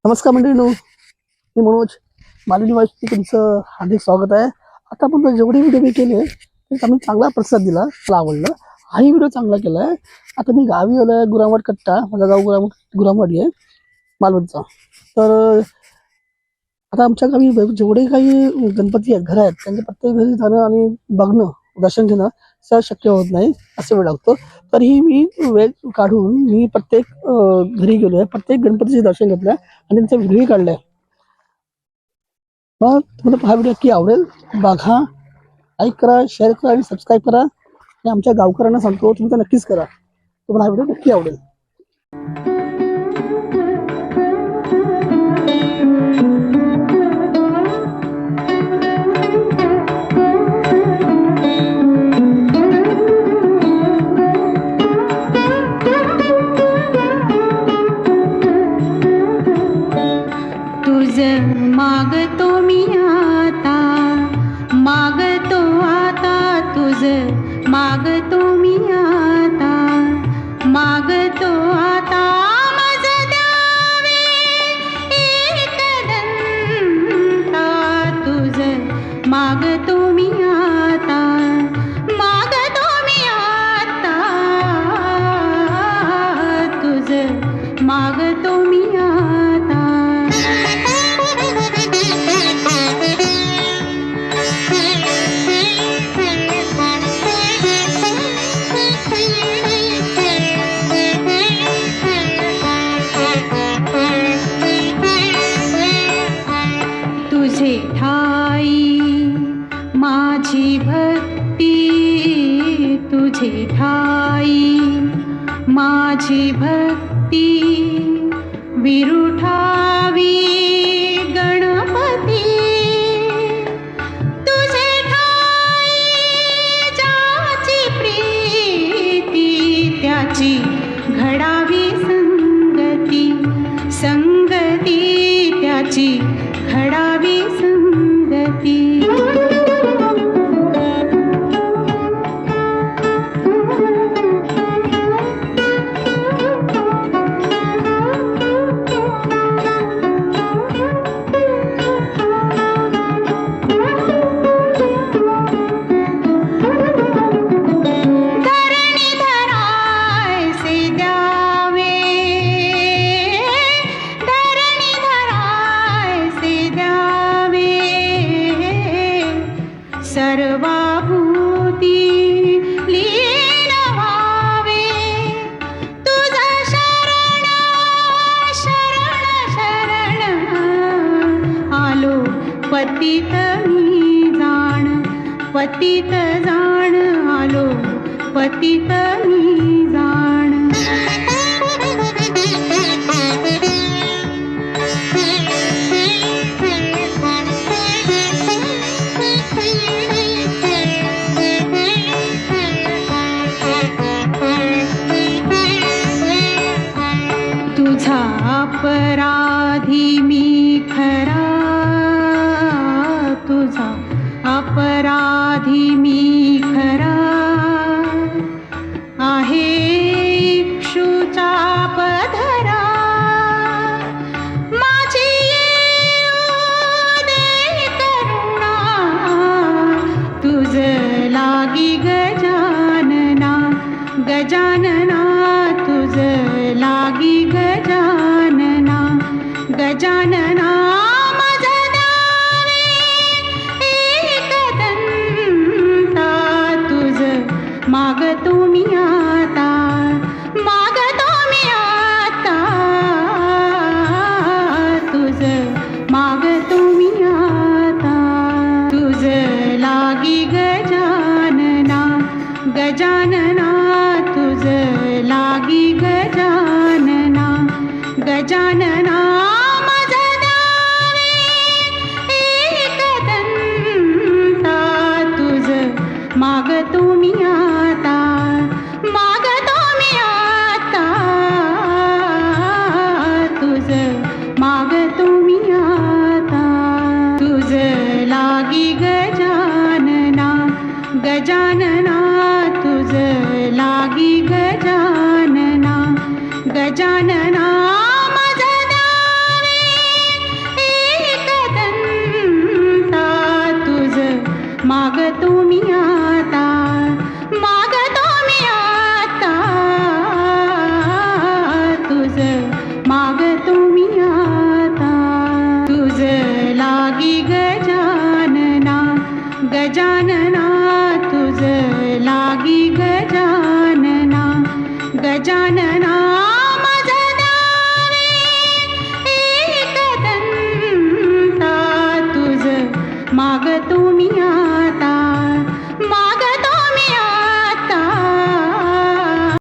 नमस्कार मंडळींनो, मी मनोज मालिनी वाईसचे तुमचं हार्दिक स्वागत आहे. आतापर्यंत जेवढे व्हिडिओ मी केले त्यात आम्ही चांगला प्रतिसाद दिला, मला आवडलं. हाही व्हिडिओ चांगला केला आहे. आता मी गावी आलो आहे, गुरामवाड कट्टा, माझा गाव गुरामवाडी आहे मालवणचा. तर आता आमच्या गावी जेवढे काही गणपती आहेत, घर आहेत, त्यांच्या प्रत्येक घरी जाणं आणि बघणं, दर्शन घेणं सहज शक्य होत नाही, असे वेळ लागतो. तरीही मी वेळ काढून मी प्रत्येक घरी गेलो आहे, प्रत्येक गणपतीचे दर्शन घेतलं आणि त्यांचा व्हिडिओ काढलाय. मग तुम्हाला हा व्हिडिओ नक्की आवडेल. बघा, लाईक करा, शेअर करा आणि सबस्क्राईब करा. आणि आमच्या गावकऱ्यांना सांगतो, तुम्ही तर नक्कीच करा. तुम्हाला हा व्हिडिओ नक्की आवडेल. मागतो मी आता, मागतो आता तुझ, मागतो मी आता, मागतो आता मज द्यावे एकदंता तुझ, मागतो मी आता, मागतो मी आता तुझ, मागतो मी आता. तुझे ठाई माझी भक्ती, तुझे ठाई माझी भक्ती, विरुठावी गणपती. तुझे ठाई ज्याची प्रीती, त्याची घडावी संगती, संगती त्याची घडावी संगती. सर्वाभूती लीन व्हावे, तुझा शरण शरण शरण आलो पतित मी जाण, पतित जाण आलो पतित मी जाण. तुझा अपराधी मी खरा, तुझा अपराधी मी खरा, आहे इक्षुचा पधरा. माझी येऊ दे करुणा, तुझ लागी गजानना, गजानना तुझ लागी गजानना, गजानना मज द्यावे एकदंता तुझ, मागतो मी आता, मागतो मी आता तुझ, मागतो मी आता. तुझ लागी गजानना, गजानना तुझ लागी गजानना, गजानना मज द्यावे एकदंता तुझ, मागतो मी आता, मागतो मी आता तुझ, मागतो मी आता. तुझ लागी गजानना, गजानना तुझ लागी गजानना, गजानना मज द्यावे गजानना तुझ लागी गजानना गजानना